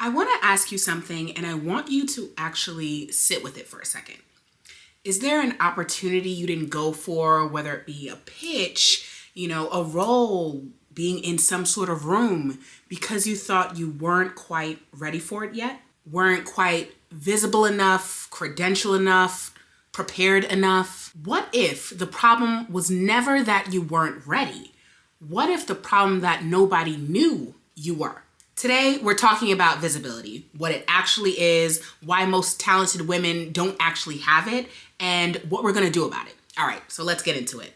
I want to ask you something, and I want you to actually sit with it for a second. Is there an opportunity you didn't go for, whether it be a pitch, a role, being in some sort of room, because you thought you weren't quite ready for it yet? Weren't quite visible enough, credential enough, prepared enough? What if the problem was never that you weren't ready? What if the problem that nobody knew you were? Today, we're talking about visibility, what it actually is, why most talented women don't actually have it, and what we're gonna do about it. All right, so let's get into it.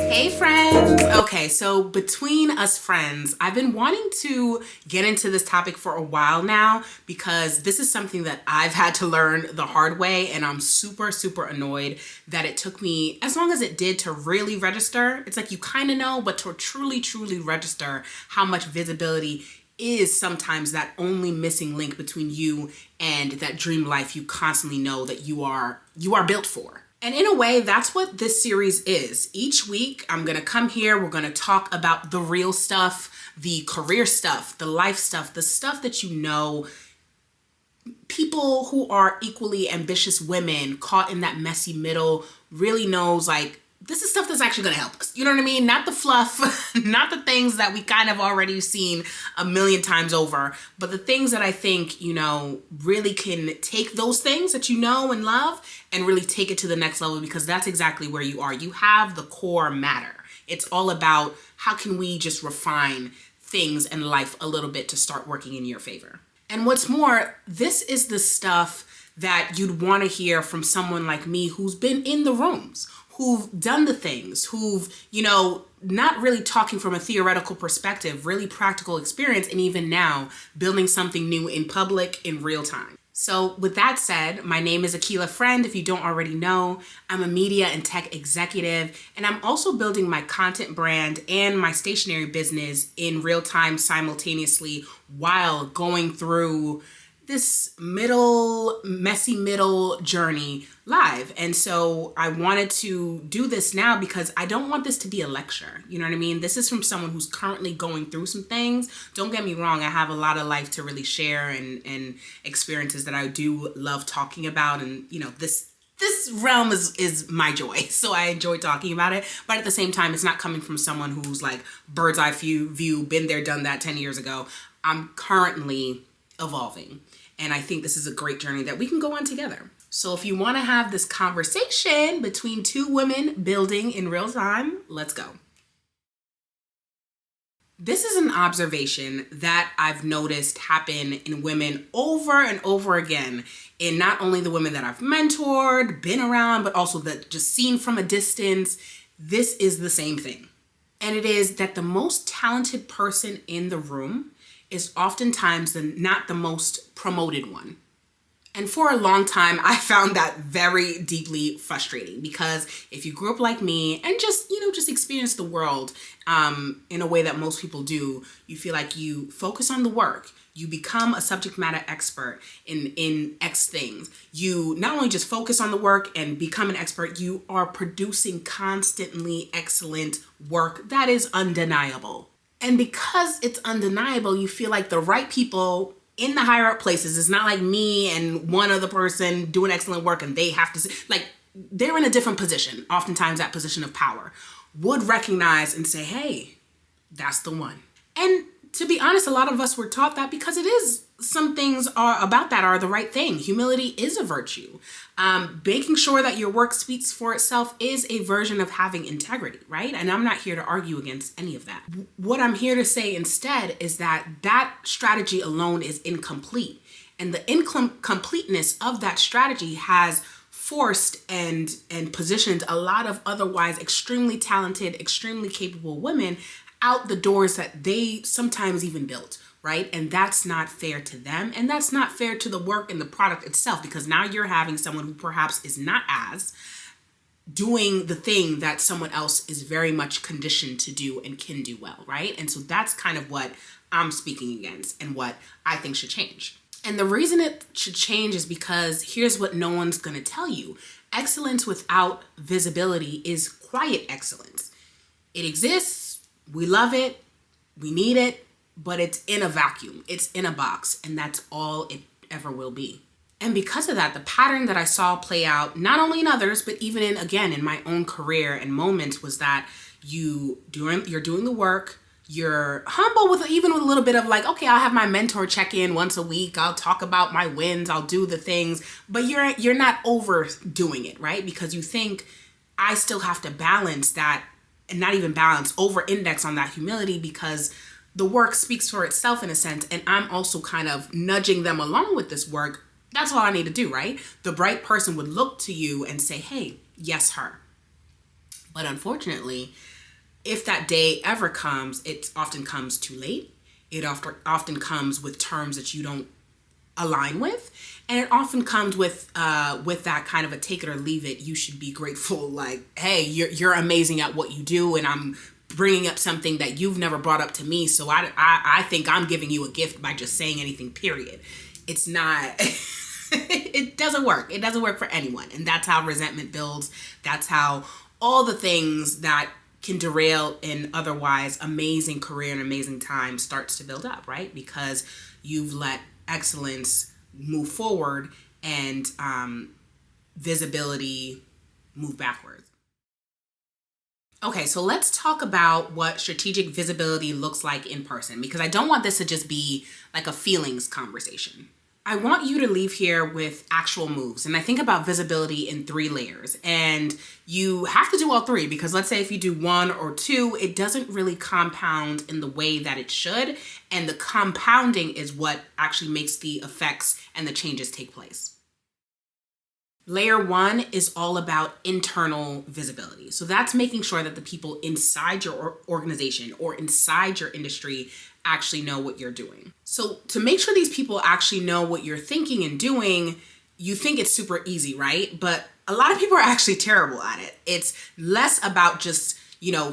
Hey friends! Okay, so Between Us Friends, I've been wanting to get into this topic for a while now because this is something that I've had to learn the hard way, and I'm super annoyed that it took me as long as it did to really register. It's like you kind of know, but to truly register how much visibility is sometimes that only missing link between you and that dream life you constantly know that you are built for. And in a way, that's what this series is. Each week, I'm gonna come here, we're gonna talk about the real stuff, the career stuff, the life stuff, the stuff that people who are equally ambitious women caught in that messy middle really knows, like, this is stuff that's actually gonna help us. You know what I mean? Not the fluff, not the things that we kind of already seen a million times over, but the things that I think, really can take those things that you know and love and really take it to the next level, because that's exactly where you are. You have the core matter. It's all about how can we just refine things in life a little bit to start working in your favor. And what's more, this is the stuff that you'd want to hear from someone like me who's been in the rooms, who've done the things, who've, not really talking from a theoretical perspective, really practical experience, and even now building something new in public in real time. So with that said, my name is Between Us Ffriends. If you don't already know, I'm a media and tech executive, and I'm also building my content brand and my stationery business in real time simultaneously while going through this messy middle journey live. And so I wanted to do this now because I don't want this to be a lecture. You know what I mean? This is from someone who's currently going through some things. Don't get me wrong, I have a lot of life to really share and experiences that I do love talking about. And this realm is my joy. So I enjoy talking about it. But at the same time, it's not coming from someone who's like bird's eye view, been there, done that 10 years ago. I'm currently evolving. And I think this is a great journey that we can go on together. So if you want to have this conversation between two women building in real time, let's go. This is an observation that I've noticed happen in women over and over again, in not only the women that I've mentored, been around, but also that just seen from a distance. This is the same thing. And it is that the most talented person in the room is oftentimes not the most promoted one. And for a long time, I found that very deeply frustrating, because if you grew up like me and just experience the world in a way that most people do, you feel like you focus on the work, you become a subject matter expert in X things. You not only just focus on the work and become an expert, you are producing constantly excellent work that is undeniable. And because it's undeniable, you feel like the right people in the higher up places, it's not like me and one other person doing excellent work and they have to, they're in a different position, oftentimes that position of power, would recognize and say, hey, that's the one. And to be honest, a lot of us were taught that because it is, some things about that are the right thing. Humility is a virtue. Making sure that your work speaks for itself is a version of having integrity, right? And I'm not here to argue against any of that. What I'm here to say instead is that that strategy alone is incomplete. And the incompleteness of that strategy has forced and positioned a lot of otherwise extremely talented, extremely capable women out the doors that they sometimes even built, right? And that's not fair to them. And that's not fair to the work and the product itself, because now you're having someone who perhaps is not as doing the thing that someone else is very much conditioned to do and can do well, right? And so that's kind of what I'm speaking against and what I think should change. And the reason it should change is because here's what no one's going to tell you. Excellence without visibility is quiet excellence. It exists, we love it, we need it, but it's in a vacuum, it's in a box, and that's all it ever will be. And because of that, the pattern that I saw play out, not only in others, but even in my own career and moments, was that you're doing the work, you're humble with a little bit of like, okay, I'll have my mentor check in once a week, I'll talk about my wins, I'll do the things, but you're not overdoing it, right? Because you think, I still have to balance that, and not even balance, over index on that humility, because the work speaks for itself in a sense, and I'm also kind of nudging them along with this work. That's all I need to do, right? The bright person would look to you and say, hey, yes, her. But unfortunately, if that day ever comes, it often comes too late. It often comes with terms that you don't align with. And it often comes with that kind of a take it or leave it. You should be grateful, like, hey, you're amazing at what you do, and I'm bringing up something that you've never brought up to me. So I think I'm giving you a gift by just saying anything, period. It's not... It doesn't work. It doesn't work for anyone. And that's how resentment builds. That's how all the things that can derail an otherwise amazing career and amazing time starts to build up, right? Because you've let excellence move forward and visibility move backwards. Okay, so let's talk about what strategic visibility looks like in person, because I don't want this to just be like a feelings conversation. I want you to leave here with actual moves. And I think about visibility in 3 layers. And you have to do all 3, because let's say if you do 1 or 2, it doesn't really compound in the way that it should. And the compounding is what actually makes the effects and the changes take place. Layer 1 is all about internal visibility. So that's making sure that the people inside your organization or inside your industry actually know what you're doing. So to make sure these people actually know what you're thinking and doing, you think it's super easy, right? But a lot of people are actually terrible at it. It's less about just,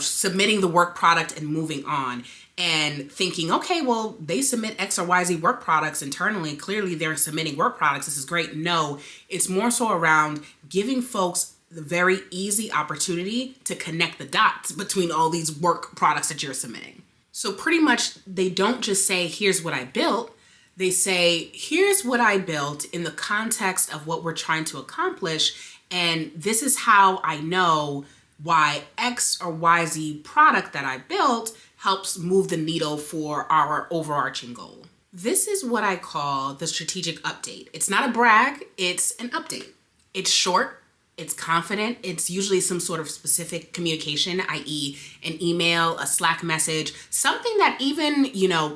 submitting the work product and moving on and thinking, okay, well, they submit X or Y, Z work products internally. Clearly they're submitting work products. This is great. No, it's more so around giving folks the very easy opportunity to connect the dots between all these work products that you're submitting. So pretty much they don't just say, here's what I built. They say, here's what I built in the context of what we're trying to accomplish. And this is how I know why X or YZ product that I built helps move the needle for our overarching goal. This is what I call the strategic update. It's not a brag, it's an update. It's short, it's confident, it's usually some sort of specific communication, i.e. an email, a Slack message, something that even,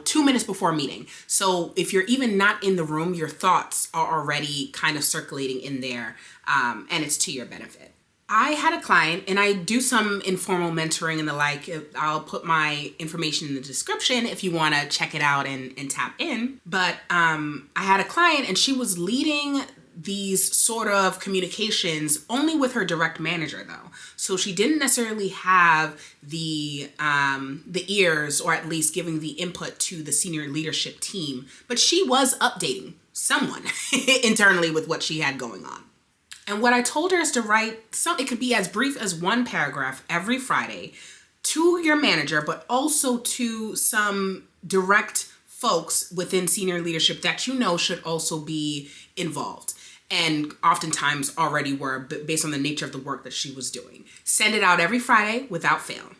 2 minutes before a meeting. So if you're even not in the room, your thoughts are already kind of circulating in there, and it's to your benefit. I had a client, and I do some informal mentoring and the like. I'll put my information in the description if you want to check it out and tap in. But I had a client, and she was leading these sort of communications only with her direct manager, though. So she didn't necessarily have the ears, or at least giving the input to the senior leadership team. But she was updating someone internally with what she had going on. And what I told her is to write it could be as brief as 1 paragraph every Friday to your manager, but also to some direct folks within senior leadership that should also be involved. And oftentimes already were, based on the nature of the work that she was doing. Send it out every Friday without fail.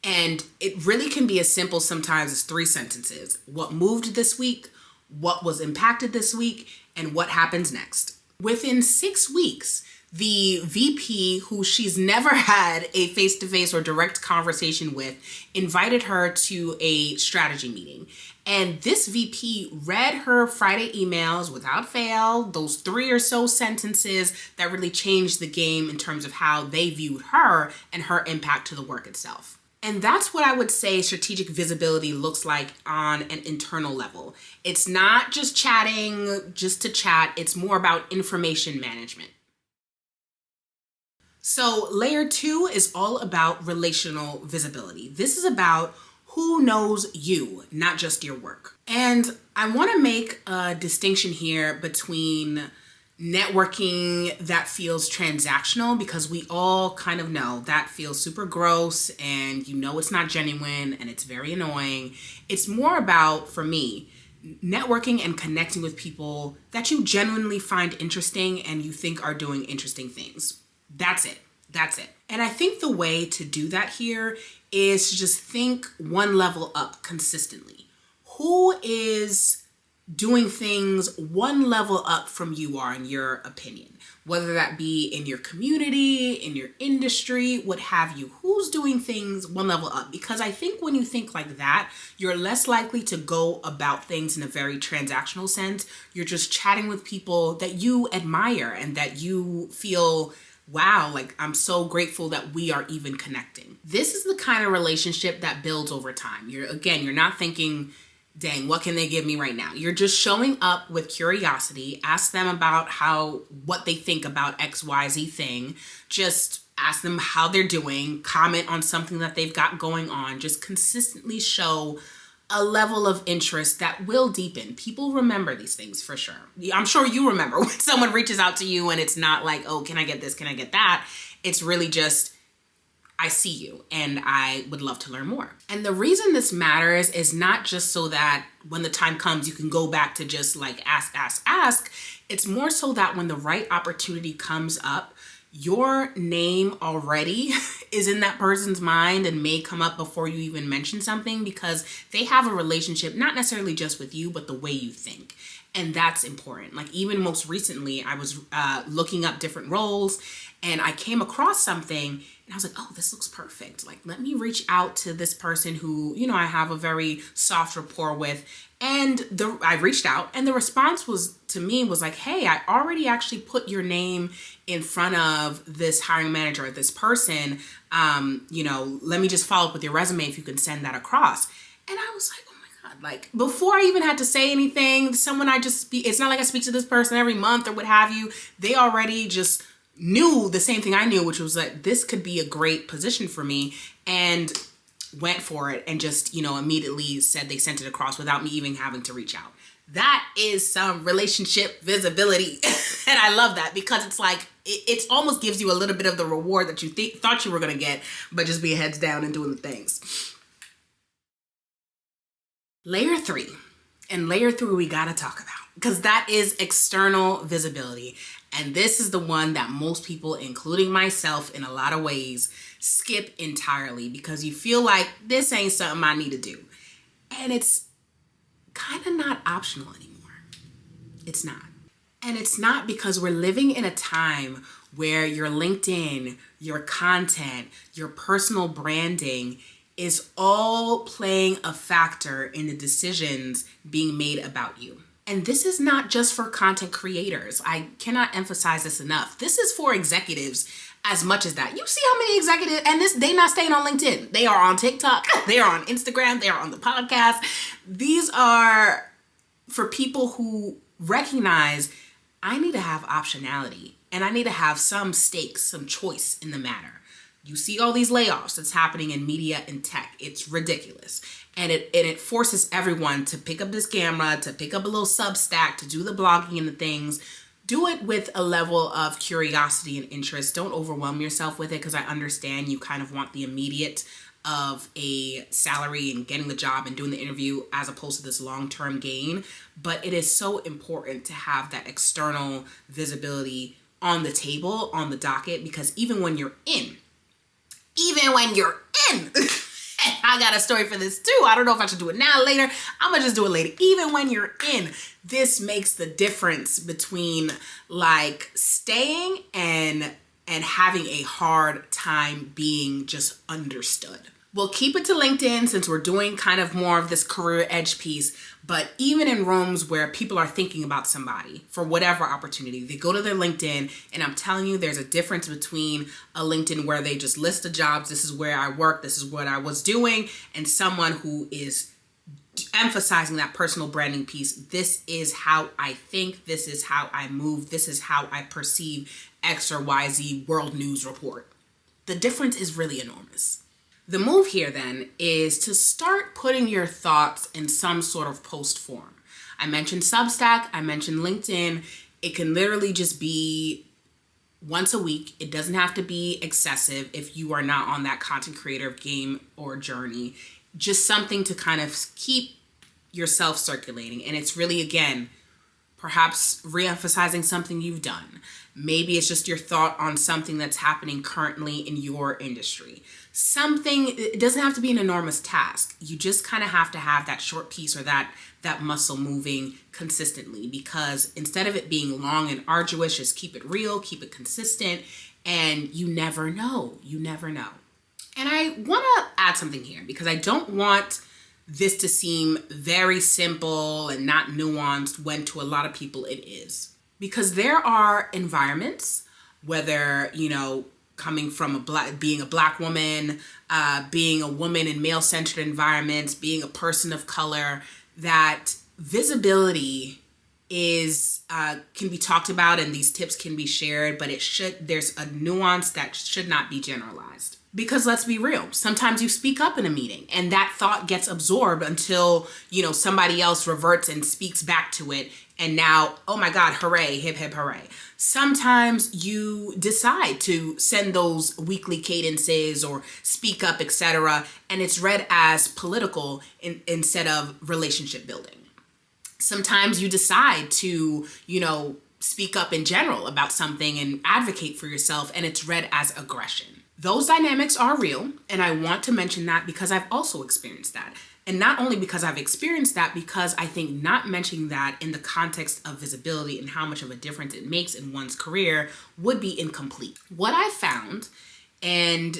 And it really can be as simple sometimes as 3 sentences. What moved this week, what was impacted this week, and what happens next. Within 6 weeks, the VP, who she's never had a face-to-face or direct conversation with, invited her to a strategy meeting. And this VP read her Friday emails without fail, those 3 or so sentences that really changed the game in terms of how they viewed her and her impact to the work itself. And that's what I would say strategic visibility looks like on an internal level. It's not just chatting, just to chat. It's more about information management. So layer 2 is all about relational visibility. This is about who knows you, not just your work. And I want to make a distinction here between networking that feels transactional, because we all kind of know that feels super gross and it's not genuine and it's very annoying. It's more about, for me, networking and connecting with people that you genuinely find interesting and you think are doing interesting things. That's it. And I think the way to do that here is to just think one level up consistently. Who is doing things one level up from you are, in your opinion? Whether that be in your community, in your industry, what have you. Who's doing things one level up? Because I think when you think like that, you're less likely to go about things in a very transactional sense. You're just chatting with people that you admire and that you feel, wow, like I'm so grateful that we are even connecting. This is the kind of relationship that builds over time. You're not thinking, dang, what can they give me right now? You're just showing up with curiosity. Ask them about what they think about XYZ thing. Just ask them how they're doing. Comment on something that they've got going on. Just consistently show a level of interest that will deepen. People remember these things for sure. I'm sure you remember when someone reaches out to you and it's not like, oh, can I get this? Can I get that? It's really just, I see you and I would love to learn more. And the reason this matters is not just so that when the time comes, you can go back to just like ask. It's more so that when the right opportunity comes up, your name already is in that person's mind and may come up before you even mention something, because they have a relationship, not necessarily just with you, but the way you think. And that's important. Like even most recently, I was looking up different roles and I came across something and I was like, oh, this looks perfect. Like, let me reach out to this person who, I have a very soft rapport with. And I reached out and the response was like, hey, I already actually put your name in front of this hiring manager or this person. Let me just follow up with your resume if you can send that across. And I was like, oh my God, like before I even had to say anything, it's not like I speak to this person every month or what have you. They already just knew the same thing I knew, which was that this could be a great position for me, and went for it and just, immediately said they sent it across without me even having to reach out. That is some relationship visibility. And I love that because it's like, it almost gives you a little bit of the reward that you thought you were going to get, but just being heads down and doing the things. Layer 3. And layer 3 we got to talk about, because that is external visibility. And this is the one that most people, including myself in a lot of ways, skip entirely because you feel like this ain't something I need to do. And it's kind of not optional anymore. It's not. And it's not because we're living in a time where your LinkedIn, your content, your personal branding is all playing a factor in the decisions being made about you. And this is not just for content creators. I cannot emphasize this enough. This is for executives as much as that. You see how many executives, and they not staying on LinkedIn. They are on TikTok, they are on Instagram, they are on the podcast. These are for people who recognize I need to have optionality and I need to have some stakes, some choice in the matter. You see all these layoffs that's happening in media and tech. It's ridiculous. And it forces everyone to pick up this camera, to pick up a little Substack, to do the blogging and the things. Do it with a level of curiosity and interest. Don't overwhelm yourself with it, because I understand you kind of want the immediate of a salary and getting the job and doing the interview as opposed to this long-term gain. But it is so important to have that external visibility on the table, on the docket, because even when you're in, I got a story for this too. I don't know if I should do it now or later. I'm gonna just do it later. Even when you're in, this makes the difference between like staying and having a hard time being just understood. We'll keep it to LinkedIn since we're doing kind of more of this career edge piece, but even in rooms where people are thinking about somebody for whatever opportunity, they go to their LinkedIn, and I'm telling you, there's a difference between a LinkedIn where they just list the jobs, this is where I work, this is what I was doing, and someone who is emphasizing that personal branding piece. This is how I think, this is how I move, this is how I perceive X or YZ world news report. The difference is really enormous. The move here then is to start putting your thoughts in some sort of post form. I mentioned Substack, I mentioned LinkedIn. It can literally just be once a week. It doesn't have to be excessive if you are not on that content creator game or journey. Just something to kind of keep yourself circulating. And it's really, again, perhaps re-emphasizing something you've done. Maybe it's just your thought on something that's happening currently in your industry. Something, it doesn't have to be an enormous task. You just kind of have to have that short piece or that muscle moving consistently, because instead of it being long and arduous, just keep it real, keep it consistent, and you never know. You never know. And I want to add something here, because I don't want this to seem very simple and not nuanced when to a lot of people it is. Because there are environments, whether, coming from being a Black woman, being a woman in male-centered environments, being a person of color, that visibility is can be talked about and these tips can be shared, but there's a nuance that should not be generalized. Because let's be real, sometimes you speak up in a meeting and that thought gets absorbed until, somebody else reverts and speaks back to it. And now, oh my God, hooray, hip, hip, hooray. Sometimes you decide to send those weekly cadences or speak up, etc., and it's read as political instead of relationship building. Sometimes you decide to, speak up in general about something and advocate for yourself, and it's read as aggression. Those dynamics are real, and I want to mention that because I've also experienced that. And not only because I've experienced that, because I think not mentioning that in the context of visibility and how much of a difference it makes in one's career would be incomplete. What I found, and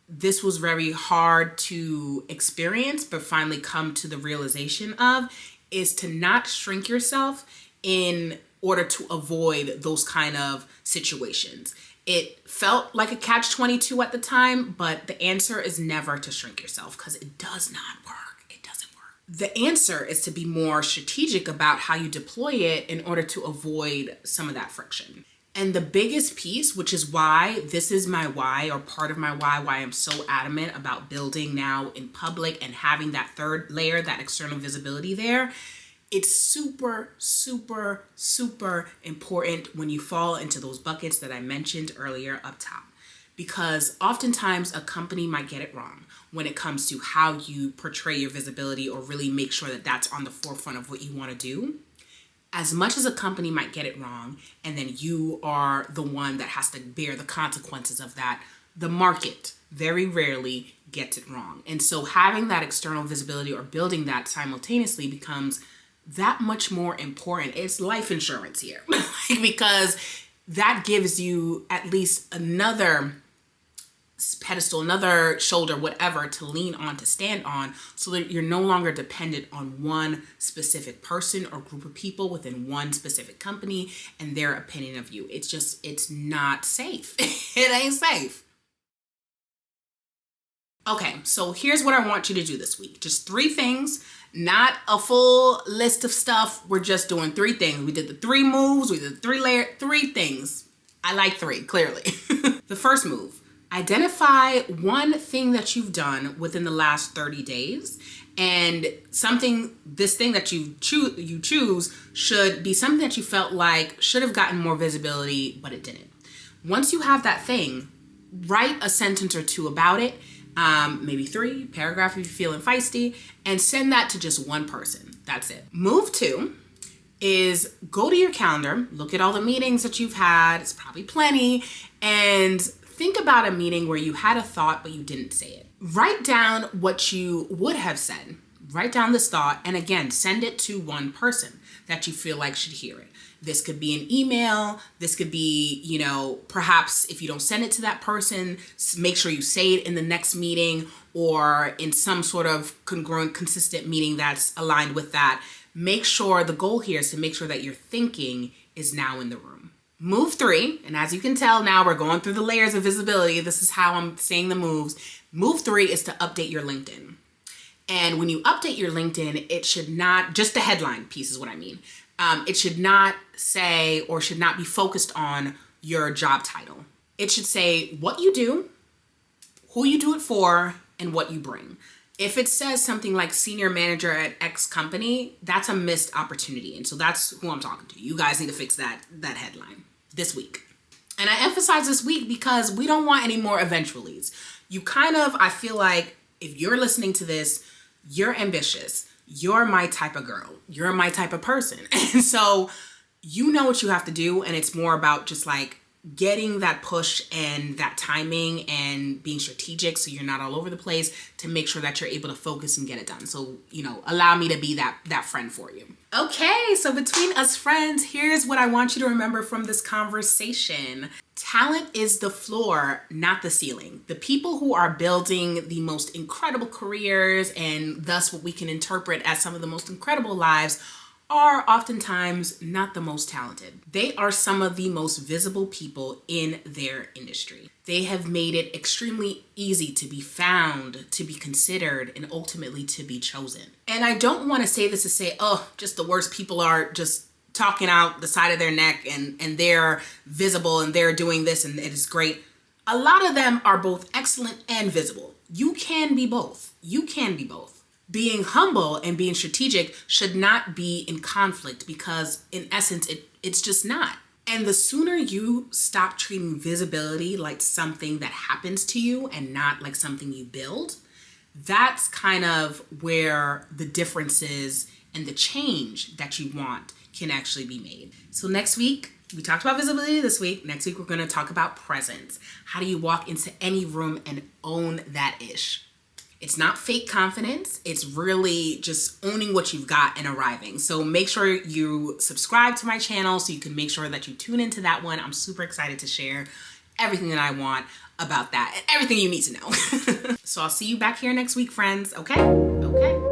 this was very hard to experience, but finally come to the realization of, is to not shrink yourself in order to avoid those kind of situations. It felt like a catch-22 at the time, but the answer is never to shrink yourself, because it does not work. It doesn't work. The answer is to be more strategic about how you deploy it in order to avoid some of that friction. And the biggest piece, which is why this is my why, or part of my why I'm so adamant about building now in public and having that third layer, that external visibility there, it's super, super, super important when you fall into those buckets that I mentioned earlier up top. Because oftentimes a company might get it wrong when it comes to how you portray your visibility or really make sure that that's on the forefront of what you want to do. As much as a company might get it wrong, and then you are the one that has to bear the consequences of that, the market very rarely gets it wrong. And so having that external visibility or building that simultaneously becomes that much more important. It's life insurance here because that gives you at least another pedestal, another shoulder, whatever, to lean on, to stand on, so that you're no longer dependent on one specific person or group of people within one specific company and their opinion of you. It's not safe. It ain't safe. Okay, so here's what I want you to do this week. Just 3 things. Not a full list of stuff. We're just doing 3 things. We did the 3 moves. We did 3 things. I like 3, clearly. The first move, identify one thing that you've done within the last 30 days. And this thing that you choose should be something that you felt like should have gotten more visibility, but it didn't. Once you have that thing, write a sentence or 2 about it. Maybe 3, paragraph if you're feeling feisty, and send that to just one person. That's it. Move 2 is go to your calendar, look at all the meetings that you've had, it's probably plenty, and think about a meeting where you had a thought but you didn't say it. Write down what you would have said. Write down this thought, and again, send it to one person that you feel like should hear it. This could be an email. This could be, perhaps if you don't send it to that person, make sure you say it in the next meeting or in some sort of congruent, consistent meeting that's aligned with that. Make sure the goal here is to make sure that your thinking is now in the room. Move 3, and as you can tell now, we're going through the layers of visibility. This is how I'm saying the moves. Move 3 is to update your LinkedIn. And when you update your LinkedIn, it should not, just the headline piece is what I mean. It should not say or should not be focused on your job title. It should say what you do, who you do it for, and what you bring. If it says something like senior manager at X company, that's a missed opportunity. And so that's who I'm talking to. You guys need to fix that headline this week. And I emphasize this week because we don't want any more eventualities. I feel like if you're listening to this, you're ambitious. You're my type of girl. You're my type of person. And so you know what you have to do. And it's more about just like getting that push and that timing and being strategic so you're not all over the place to make sure that you're able to focus and get it done. So, allow me to be that friend for you. Okay, so between us friends, here's what I want you to remember from this conversation. Talent is the floor, not the ceiling. The people who are building the most incredible careers and thus what we can interpret as some of the most incredible lives are oftentimes not the most talented. They are some of the most visible people in their industry. They have made it extremely easy to be found, to be considered, and ultimately to be chosen. And I don't want to say this to say, oh, just the worst people are just talking out the side of their neck and they're visible and they're doing this and it is great. A lot of them are both excellent and visible. You can be both. You can be both. Being humble and being strategic should not be in conflict because in essence, it's just not. And the sooner you stop treating visibility like something that happens to you and not like something you build, that's kind of where the differences and the change that you want can actually be made. So next week, we talked about visibility this week. Next week, we're going to talk about presence. How do you walk into any room and own that ish? It's not fake confidence. It's really just owning what you've got and arriving. So make sure you subscribe to my channel so you can make sure that you tune into that one. I'm super excited to share everything that I want about that and everything you need to know. So I'll see you back here next week, friends. Okay? Okay.